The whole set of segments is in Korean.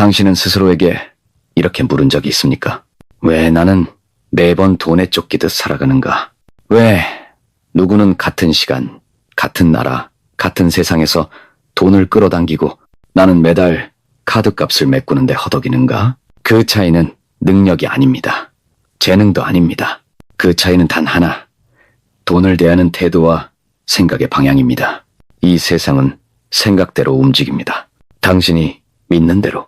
당신은 스스로에게 이렇게 물은 적이 있습니까? 왜 나는 매번 돈에 쫓기듯 살아가는가? 왜 누구는 같은 시간, 같은 나라, 같은 세상에서 돈을 끌어당기고 나는 매달 카드값을 메꾸는데 허덕이는가? 그 차이는 능력이 아닙니다. 재능도 아닙니다. 그 차이는 단 하나. 돈을 대하는 태도와 생각의 방향입니다. 이 세상은 생각대로 움직입니다. 당신이 믿는 대로,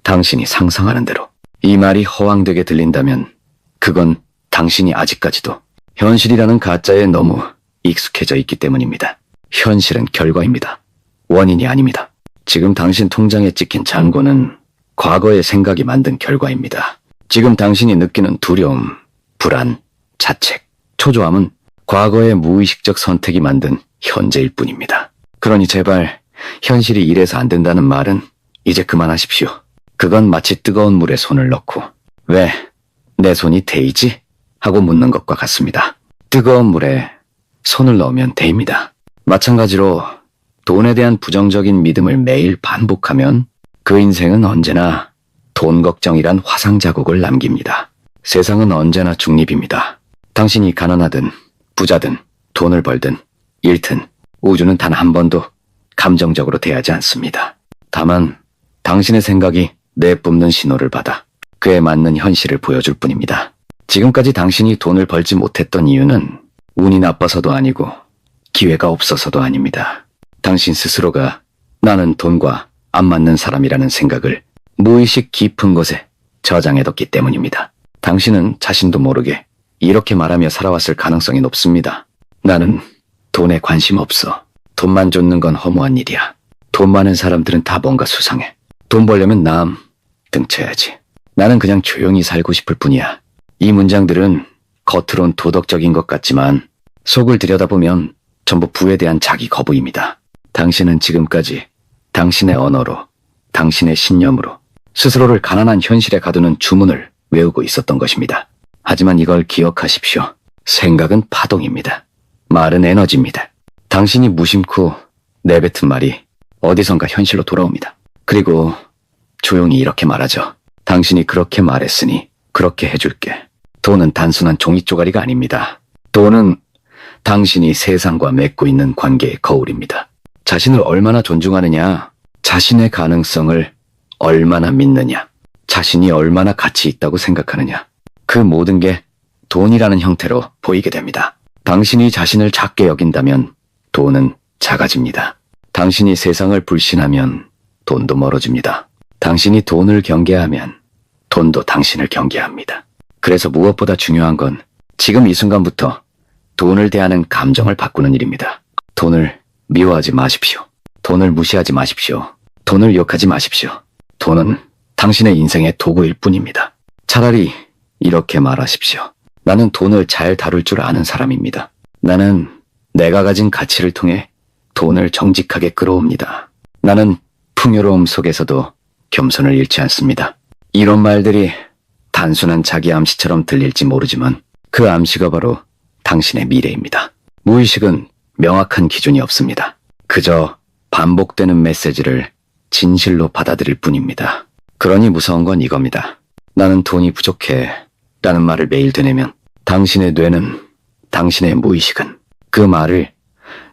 당신이 상상하는 대로. 이 말이 허황되게 들린다면 그건 당신이 아직까지도 현실이라는 가짜에 너무 익숙해져 있기 때문입니다. 현실은 결과입니다. 원인이 아닙니다. 지금 당신 통장에 찍힌 잔고는 과거의 생각이 만든 결과입니다. 지금 당신이 느끼는 두려움, 불안, 자책, 초조함은 과거의 무의식적 선택이 만든 현재일 뿐입니다. 그러니 제발 현실이 이래서 안 된다는 말은 이제 그만하십시오. 그건 마치 뜨거운 물에 손을 넣고 왜 내 손이 데이지? 하고 묻는 것과 같습니다. 뜨거운 물에 손을 넣으면 데입니다. 마찬가지로 돈에 대한 부정적인 믿음을 매일 반복하면 그 인생은 언제나 돈 걱정이란 화상 자국을 남깁니다. 세상은 언제나 중립입니다. 당신이 가난하든 부자든 돈을 벌든 잃든 우주는 단 한 번도 감정적으로 대하지 않습니다. 다만 당신의 생각이 내뿜는 신호를 받아 그에 맞는 현실을 보여줄 뿐입니다. 지금까지 당신이 돈을 벌지 못했던 이유는 운이 나빠서도 아니고 기회가 없어서도 아닙니다. 당신 스스로가 나는 돈과 안 맞는 사람이라는 생각을 무의식 깊은 곳에 저장해뒀기 때문입니다. 당신은 자신도 모르게 이렇게 말하며 살아왔을 가능성이 높습니다. 나는 돈에 관심 없어. 돈만 쫓는 건 허무한 일이야. 돈 많은 사람들은 다 뭔가 수상해. 돈 벌려면 남 등쳐야지. 나는 그냥 조용히 살고 싶을 뿐이야. 이 문장들은 겉으론 도덕적인 것 같지만 속을 들여다보면 전부 부에 대한 자기 거부입니다. 당신은 지금까지 당신의 언어로, 당신의 신념으로 스스로를 가난한 현실에 가두는 주문을 외우고 있었던 것입니다. 하지만 이걸 기억하십시오. 생각은 파동입니다. 말은 에너지입니다. 당신이 무심코 내뱉은 말이 어디선가 현실로 돌아옵니다. 그리고 조용히 이렇게 말하죠. 당신이 그렇게 말했으니 그렇게 해줄게. 돈은 단순한 종이 쪼가리가 아닙니다. 돈은 당신이 세상과 맺고 있는 관계의 거울입니다. 자신을 얼마나 존중하느냐, 자신의 가능성을 얼마나 믿느냐, 자신이 얼마나 가치 있다고 생각하느냐, 그 모든 게 돈이라는 형태로 보이게 됩니다. 당신이 자신을 작게 여긴다면 돈은 작아집니다. 당신이 세상을 불신하면 돈도 멀어집니다. 당신이 돈을 경계하면 돈도 당신을 경계합니다. 그래서 무엇보다 중요한 건 지금 이 순간부터 돈을 대하는 감정을 바꾸는 일입니다. 돈을 미워하지 마십시오. 돈을 무시하지 마십시오. 돈을 욕하지 마십시오. 돈은 당신의 인생의 도구일 뿐입니다. 차라리 이렇게 말하십시오. 나는 돈을 잘 다룰 줄 아는 사람입니다. 나는 내가 가진 가치를 통해 돈을 정직하게 끌어옵니다. 나는 풍요로움 속에서도 겸손을 잃지 않습니다. 이런 말들이 단순한 자기 암시처럼 들릴지 모르지만 그 암시가 바로 당신의 미래입니다. 무의식은 명확한 기준이 없습니다. 그저 반복되는 메시지를 진실로 받아들일 뿐입니다. 그러니 무서운 건 이겁니다. 나는 돈이 부족해 라는 말을 매일 되뇌면 당신의 뇌는, 당신의 무의식은 그 말을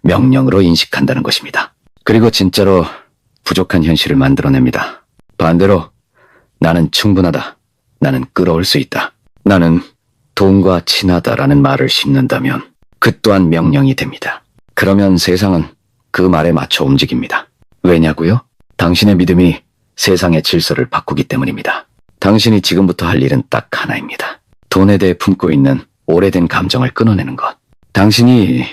명령으로 인식한다는 것입니다. 그리고 진짜로 부족한 현실을 만들어냅니다. 반대로 나는 충분하다. 나는 끌어올 수 있다. 나는 돈과 친하다라는 말을 심는다면 그 또한 명령이 됩니다. 그러면 세상은 그 말에 맞춰 움직입니다. 왜냐고요? 당신의 믿음이 세상의 질서를 바꾸기 때문입니다. 당신이 지금부터 할 일은 딱 하나입니다. 돈에 대해 품고 있는 오래된 감정을 끊어내는 것. 당신이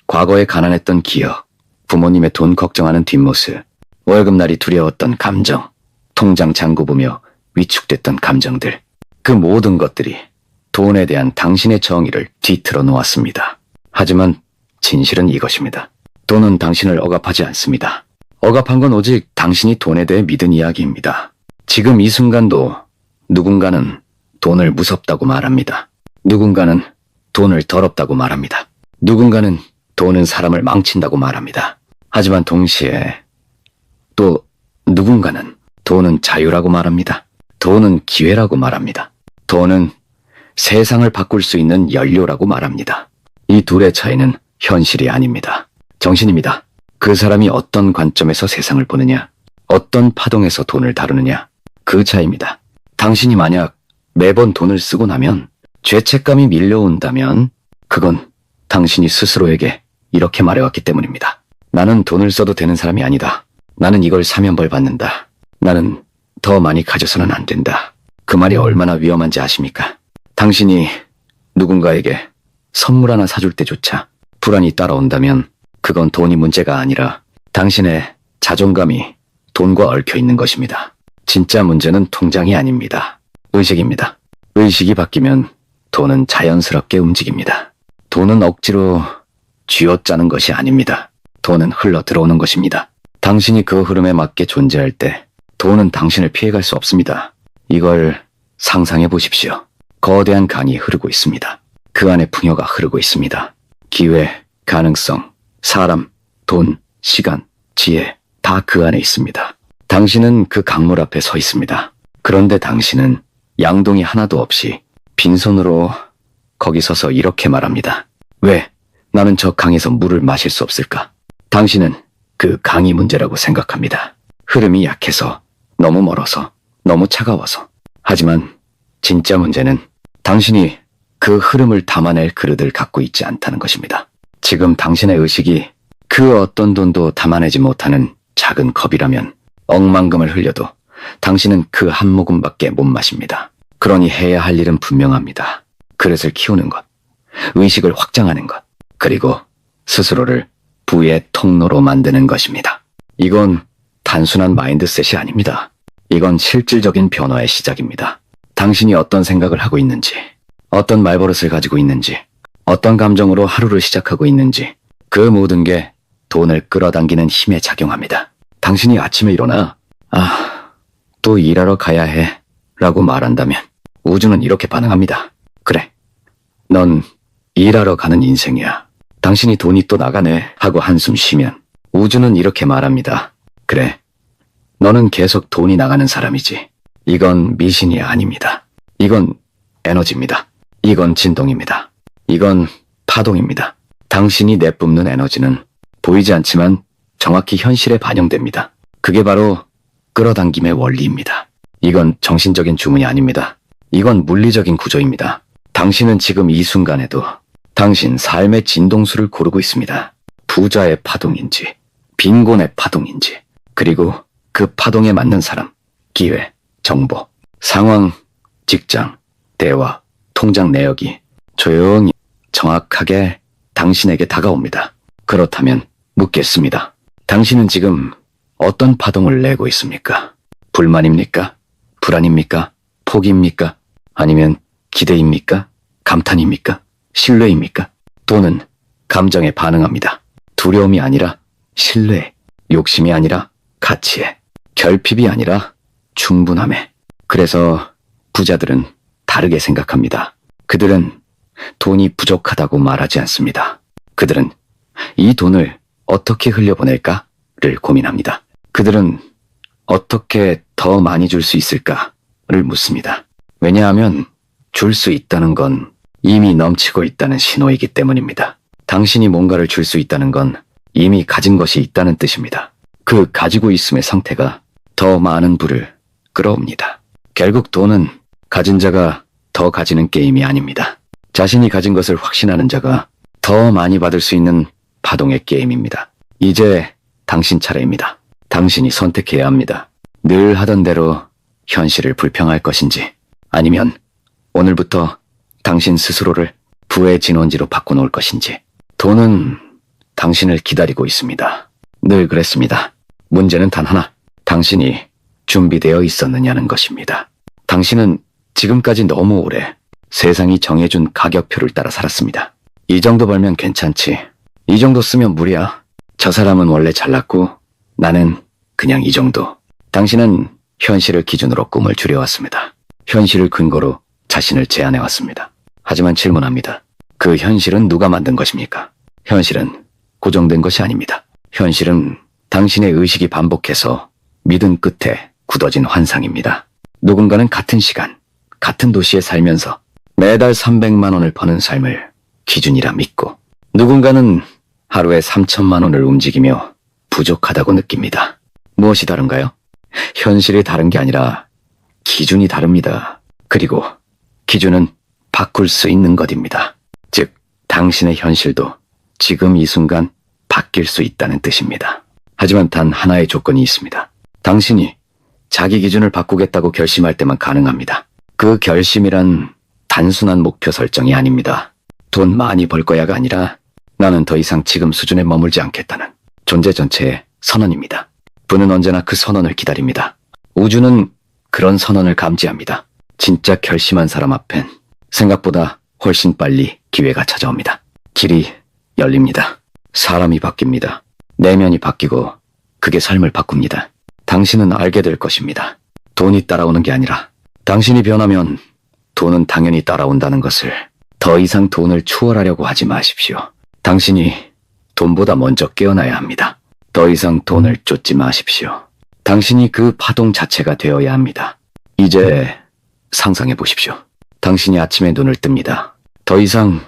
과거에 가난했던 기억, 부모님의 돈 걱정하는 뒷모습, 월급날이 두려웠던 감정, 통장 잔고 보며 위축됐던 감정들, 그 모든 것들이 돈에 대한 당신의 정의를 뒤틀어 놓았습니다. 하지만 진실은 이것입니다. 돈은 당신을 억압하지 않습니다. 억압한 건 오직 당신이 돈에 대해 믿은 이야기입니다. 지금 이 순간도 누군가는 돈을 무섭다고 말합니다. 누군가는 돈을 더럽다고 말합니다. 누군가는 돈은 사람을 망친다고 말합니다. 하지만 동시에 또 누군가는 돈은 자유라고 말합니다. 돈은 기회라고 말합니다. 돈은 세상을 바꿀 수 있는 연료라고 말합니다. 이 둘의 차이는 현실이 아닙니다. 정신입니다. 그 사람이 어떤 관점에서 세상을 보느냐, 어떤 파동에서 돈을 다루느냐, 그 차이입니다. 당신이 만약 매번 돈을 쓰고 나면 죄책감이 밀려온다면 그건 당신이 스스로에게 이렇게 말해왔기 때문입니다. 나는 돈을 써도 되는 사람이 아니다. 나는 이걸 사면 벌 받는다. 나는 더 많이 가져서는 안 된다. 그 말이 얼마나 위험한지 아십니까? 당신이 누군가에게 선물 하나 사줄 때조차 불안이 따라온다면 그건 돈이 문제가 아니라 당신의 자존감이 돈과 얽혀 있는 것입니다. 진짜 문제는 통장이 아닙니다. 의식입니다. 의식이 바뀌면 돈은 자연스럽게 움직입니다. 돈은 억지로 쥐어짜는 것이 아닙니다. 돈은 흘러 들어오는 것입니다. 당신이 그 흐름에 맞게 존재할 때 돈은 당신을 피해갈 수 없습니다. 이걸 상상해 보십시오. 거대한 강이 흐르고 있습니다. 그 안에 풍요가 흐르고 있습니다. 기회, 가능성, 사람, 돈, 시간, 지혜 다 그 안에 있습니다. 당신은 그 강물 앞에 서 있습니다. 그런데 당신은 양동이 하나도 없이 빈손으로 거기 서서 이렇게 말합니다. 왜 나는 저 강에서 물을 마실 수 없을까? 당신은 그 강이 문제라고 생각합니다. 흐름이 약해서, 너무 멀어서, 너무 차가워서. 하지만 진짜 문제는 당신이 그 흐름을 담아낼 그릇을 갖고 있지 않다는 것입니다. 지금 당신의 의식이 그 어떤 돈도 담아내지 못하는 작은 컵이라면 억만금을 흘려도 당신은 그 한 모금밖에 못 마십니다. 그러니 해야 할 일은 분명합니다. 그릇을 키우는 것, 의식을 확장하는 것, 그리고 스스로를 부의 통로로 만드는 것입니다. 이건 단순한 마인드셋이 아닙니다. 이건 실질적인 변화의 시작입니다. 당신이 어떤 생각을 하고 있는지, 어떤 말버릇을 가지고 있는지, 어떤 감정으로 하루를 시작하고 있는지, 그 모든 게 돈을 끌어당기는 힘에 작용합니다. 당신이 아침에 일어나 또 일하러 가야 해 라고 말한다면 우주는 이렇게 반응합니다. 그래, 넌 일하러 가는 인생이야. 당신이 돈이 또 나가네 하고 한숨 쉬면 우주는 이렇게 말합니다. 그래, 너는 계속 돈이 나가는 사람이지. 이건 미신이 아닙니다. 이건 에너지입니다. 이건 진동입니다. 이건 파동입니다. 당신이 내뿜는 에너지는 보이지 않지만 정확히 현실에 반영됩니다. 그게 바로 끌어당김의 원리입니다. 이건 정신적인 주문이 아닙니다. 이건 물리적인 구조입니다. 당신은 지금 이 순간에도 당신 삶의 진동수를 고르고 있습니다. 부자의 파동인지, 빈곤의 파동인지, 그리고 그 파동에 맞는 사람, 기회, 정보, 상황, 직장, 대화, 통장 내역이 조용히 정확하게 당신에게 다가옵니다. 그렇다면 묻겠습니다. 당신은 지금 어떤 파동을 내고 있습니까? 불만입니까? 불안입니까? 포기입니까? 아니면 기대입니까? 감탄입니까? 신뢰입니까? 돈은 감정에 반응합니다. 두려움이 아니라 신뢰, 욕심이 아니라 가치에, 결핍이 아니라 충분함에. 그래서 부자들은 다르게 생각합니다. 그들은 돈이 부족하다고 말하지 않습니다. 그들은 이 돈을 어떻게 흘려보낼까를 고민합니다. 그들은 어떻게 더 많이 줄 수 있을까를 묻습니다. 왜냐하면 줄 수 있다는 건 이미 넘치고 있다는 신호이기 때문입니다. 당신이 뭔가를 줄 수 있다는 건 이미 가진 것이 있다는 뜻입니다. 그 가지고 있음의 상태가 더 많은 부를 끌어옵니다. 결국 돈은 가진 자가 더 가지는 게임이 아닙니다. 자신이 가진 것을 확신하는 자가 더 많이 받을 수 있는 파동의 게임입니다. 이제 당신 차례입니다. 당신이 선택해야 합니다. 늘 하던 대로 현실을 불평할 것인지, 아니면 오늘부터 당신 스스로를 부의 진원지로 바꿔놓을 것인지. 돈은 당신을 기다리고 있습니다. 늘 그랬습니다. 문제는 단 하나, 당신이 준비되어 있었느냐는 것입니다. 당신은 지금까지 너무 오래 세상이 정해준 가격표를 따라 살았습니다. 이 정도 벌면 괜찮지. 이 정도 쓰면 무리야. 저 사람은 원래 잘났고 나는 그냥 이 정도. 당신은 현실을 기준으로 꿈을 줄여왔습니다. 현실을 근거로 자신을 제한해왔습니다. 하지만 질문합니다. 그 현실은 누가 만든 것입니까? 현실은 고정된 것이 아닙니다. 현실은 당신의 의식이 반복해서 믿음 끝에 굳어진 환상입니다. 누군가는 같은 시간, 같은 도시에 살면서 매달 300만 원을 버는 삶을 기준이라 믿고, 누군가는 하루에 3천만 원을 움직이며 부족하다고 느낍니다. 무엇이 다른가요? 현실이 다른 게 아니라 기준이 다릅니다. 그리고 기준은 바꿀 수 있는 것입니다. 즉, 당신의 현실도 지금 이 순간 바뀔 수 있다는 뜻입니다. 하지만 단 하나의 조건이 있습니다. 당신이 자기 기준을 바꾸겠다고 결심할 때만 가능합니다. 그 결심이란 단순한 목표 설정이 아닙니다. 돈 많이 벌 거야가 아니라 나는 더 이상 지금 수준에 머물지 않겠다는 존재 전체의 선언입니다. 부는 언제나 그 선언을 기다립니다. 우주는 그런 선언을 감지합니다. 진짜 결심한 사람 앞엔 생각보다 훨씬 빨리 기회가 찾아옵니다. 길이 열립니다. 사람이 바뀝니다. 내면이 바뀌고 그게 삶을 바꿉니다. 당신은 알게 될 것입니다. 돈이 따라오는 게 아니라 당신이 변하면 돈은 당연히 따라온다는 것을. 더 이상 돈을 추월하려고 하지 마십시오. 당신이 돈보다 먼저 깨어나야 합니다. 더 이상 돈을 쫓지 마십시오. 당신이 그 파동 자체가 되어야 합니다. 이제 상상해 보십시오. 당신이 아침에 눈을 뜹니다. 더 이상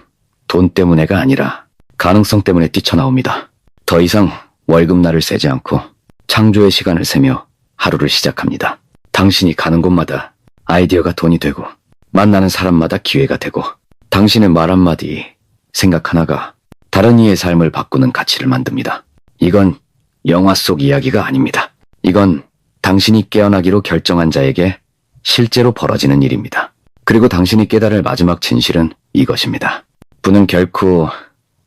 돈 때문에가 아니라 가능성 때문에 뛰쳐나옵니다. 더 이상 월급날을 세지 않고 창조의 시간을 세며 하루를 시작합니다. 당신이 가는 곳마다 아이디어가 돈이 되고 만나는 사람마다 기회가 되고 당신의 말 한마디, 생각 하나가 다른 이의 삶을 바꾸는 가치를 만듭니다. 이건 영화 속 이야기가 아닙니다. 이건 당신이 깨어나기로 결정한 자에게 실제로 벌어지는 일입니다. 그리고 당신이 깨달을 마지막 진실은 이것입니다. 부는 결코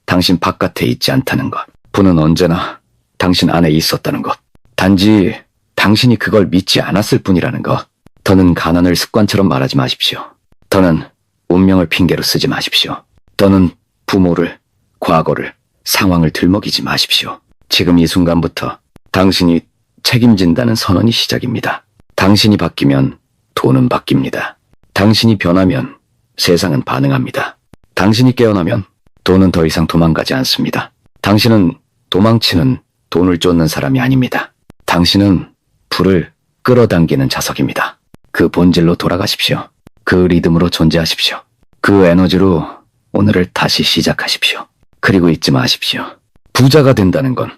당신 바깥에 있지 않다는 것. 부는 언제나 당신 안에 있었다는 것. 단지 당신이 그걸 믿지 않았을 뿐이라는 것. 더는 가난을 습관처럼 말하지 마십시오. 더는 운명을 핑계로 쓰지 마십시오. 더는 부모를, 과거를, 상황을 들먹이지 마십시오. 지금 이 순간부터 당신이 책임진다는 선언이 시작입니다. 당신이 바뀌면 돈은 바뀝니다. 당신이 변하면 세상은 반응합니다. 당신이 깨어나면 돈은 더 이상 도망가지 않습니다. 당신은 도망치는 돈을 쫓는 사람이 아닙니다. 당신은 불을 끌어당기는 자석입니다. 그 본질로 돌아가십시오. 그 리듬으로 존재하십시오. 그 에너지로 오늘을 다시 시작하십시오. 그리고 잊지 마십시오. 부자가 된다는 건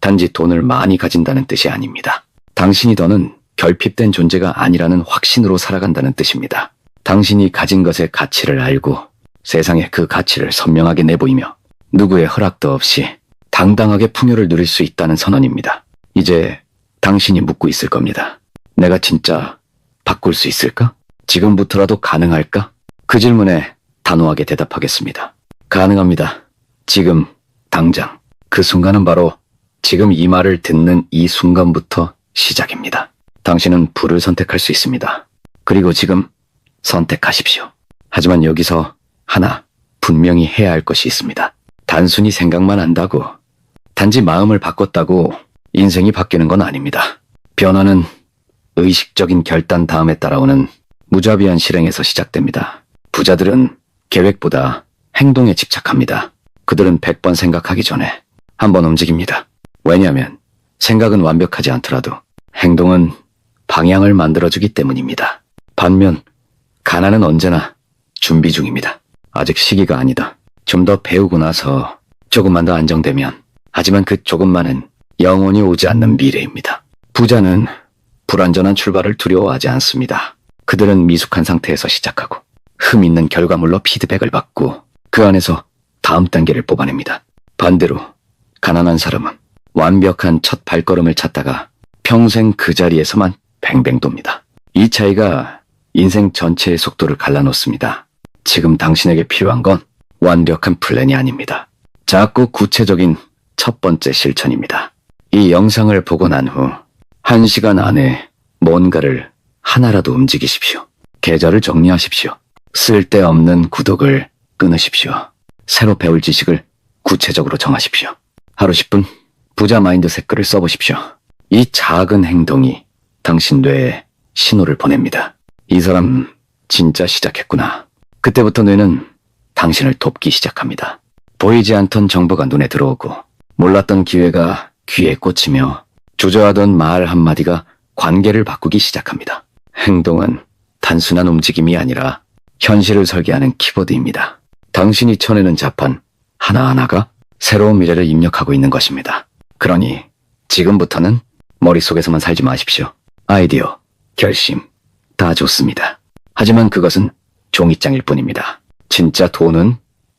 단지 돈을 많이 가진다는 뜻이 아닙니다. 당신이 더는 결핍된 존재가 아니라는 확신으로 살아간다는 뜻입니다. 당신이 가진 것의 가치를 알고 세상에 그 가치를 선명하게 내보이며 누구의 허락도 없이 당당하게 풍요를 누릴 수 있다는 선언입니다. 이제 당신이 묻고 있을 겁니다. 내가 진짜 바꿀 수 있을까? 지금부터라도 가능할까? 그 질문에 단호하게 대답하겠습니다. 가능합니다. 지금, 당장. 그 순간은 바로 지금 이 말을 듣는 이 순간부터 시작입니다. 당신은 불을 선택할 수 있습니다. 그리고 지금 선택하십시오. 하지만 여기서 하나 분명히 해야 할 것이 있습니다. 단순히 생각만 한다고, 단지 마음을 바꿨다고 인생이 바뀌는 건 아닙니다. 변화는 의식적인 결단 다음에 따라오는 무자비한 실행에서 시작됩니다. 부자들은 계획보다 행동에 집착합니다. 그들은 100번 생각하기 전에 한 번 움직입니다. 왜냐하면 생각은 완벽하지 않더라도 행동은 방향을 만들어주기 때문입니다. 반면 가난은 언제나 준비 중입니다. 아직 시기가 아니다. 좀 더 배우고 나서 조금만 더 안정되면, 하지만 그 조금만은 영원히 오지 않는 미래입니다. 부자는 불완전한 출발을 두려워하지 않습니다. 그들은 미숙한 상태에서 시작하고 흠 있는 결과물로 피드백을 받고 그 안에서 다음 단계를 뽑아냅니다. 반대로 가난한 사람은 완벽한 첫 발걸음을 찾다가 평생 그 자리에서만 뱅뱅 돕니다. 이 차이가 인생 전체의 속도를 갈라놓습니다. 지금 당신에게 필요한 건 완벽한 플랜이 아닙니다. 작고 구체적인 첫 번째 실천입니다. 이 영상을 보고 난 후 1시간 안에 뭔가를 하나라도 움직이십시오. 계좌를 정리하십시오. 쓸데없는 구독을 끊으십시오. 새로 배울 지식을 구체적으로 정하십시오. 하루 10분 부자 마인드셋 글을 써보십시오. 이 작은 행동이 당신 뇌에 신호를 보냅니다. 이 사람 진짜 시작했구나. 그때부터 뇌는 당신을 돕기 시작합니다. 보이지 않던 정보가 눈에 들어오고 몰랐던 기회가 귀에 꽂히며 주저하던 말 한마디가 관계를 바꾸기 시작합니다. 행동은 단순한 움직임이 아니라 현실을 설계하는 키보드입니다. 당신이 쳐내는 자판 하나하나가 새로운 미래를 입력하고 있는 것입니다. 그러니 지금부터는 머릿속에서만 살지 마십시오. 아이디어, 결심, 다 좋습니다. 하지만 그것은 종이장일 뿐입니다. 진짜 돈은,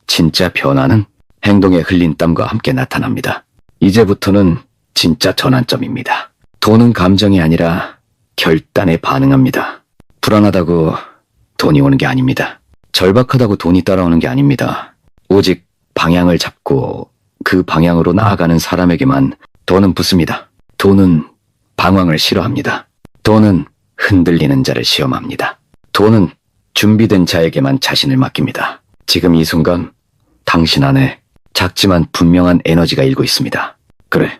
진짜 변화는 행동에 흘린 땀과 함께 나타납니다. 이제부터는 진짜 전환점입니다. 돈은 감정이 아니라 결단에 반응합니다. 불안하다고 돈이 오는 게 아닙니다. 절박하다고 돈이 따라오는 게 아닙니다. 오직 방향을 잡고 그 방향으로 나아가는 사람에게만 돈은 붙습니다. 돈은 방황을 싫어합니다. 돈은 흔들리는 자를 시험합니다. 돈은 준비된 자에게만 자신을 맡깁니다. 지금 이 순간 당신 안에 작지만 분명한 에너지가 일고 있습니다. 그래,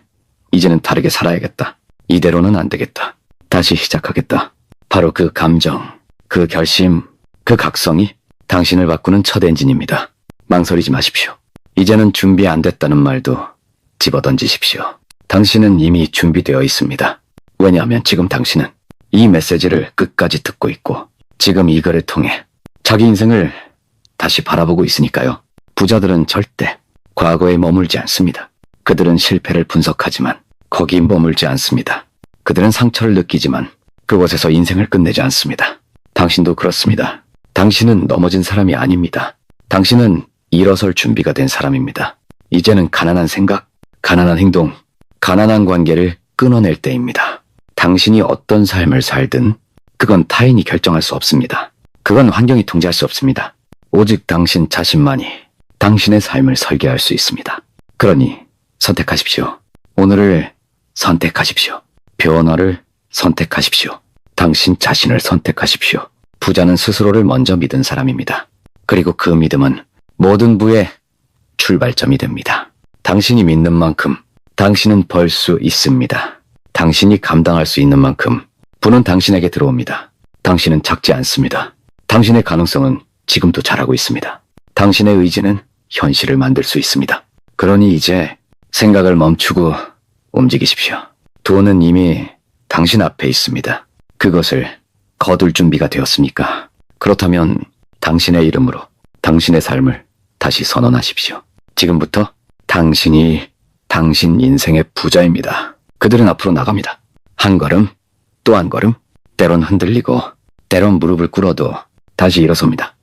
이제는 다르게 살아야겠다. 이대로는 안 되겠다. 다시 시작하겠다. 바로 그 감정, 그 결심, 그 각성이 당신을 바꾸는 첫 엔진입니다. 망설이지 마십시오. 이제는 준비 안 됐다는 말도 집어던지십시오. 당신은 이미 준비되어 있습니다. 왜냐하면 지금 당신은 이 메시지를 끝까지 듣고 있고 지금 이거를 통해 자기 인생을 다시 바라보고 있으니까요. 부자들은 절대 과거에 머물지 않습니다. 그들은 실패를 분석하지만 거기 머물지 않습니다. 그들은 상처를 느끼지만 그곳에서 인생을 끝내지 않습니다. 당신도 그렇습니다. 당신은 넘어진 사람이 아닙니다. 당신은 일어설 준비가 된 사람입니다. 이제는 가난한 생각, 가난한 행동, 가난한 관계를 끊어낼 때입니다. 당신이 어떤 삶을 살든 그건 타인이 결정할 수 없습니다. 그건 환경이 통제할 수 없습니다. 오직 당신 자신만이 당신의 삶을 설계할 수 있습니다. 그러니 선택하십시오. 오늘을 선택하십시오. 변화를 선택하십시오. 당신 자신을 선택하십시오. 부자는 스스로를 먼저 믿은 사람입니다. 그리고 그 믿음은 모든 부의 출발점이 됩니다. 당신이 믿는 만큼 당신은 벌 수 있습니다. 당신이 감당할 수 있는 만큼 부는 당신에게 들어옵니다. 당신은 작지 않습니다. 당신의 가능성은 지금도 자라고 있습니다. 당신의 의지는 현실을 만들 수 있습니다. 그러니 이제 생각을 멈추고 움직이십시오. 돈은 이미 당신 앞에 있습니다. 그것을 거둘 준비가 되었습니까? 그렇다면 당신의 이름으로 당신의 삶을 다시 선언하십시오. 지금부터 당신이 당신 인생의 부자입니다. 그들은 앞으로 나갑니다. 한 걸음, 또 한 걸음, 때론 흔들리고, 때론 무릎을 꿇어도 다시 일어섭니다.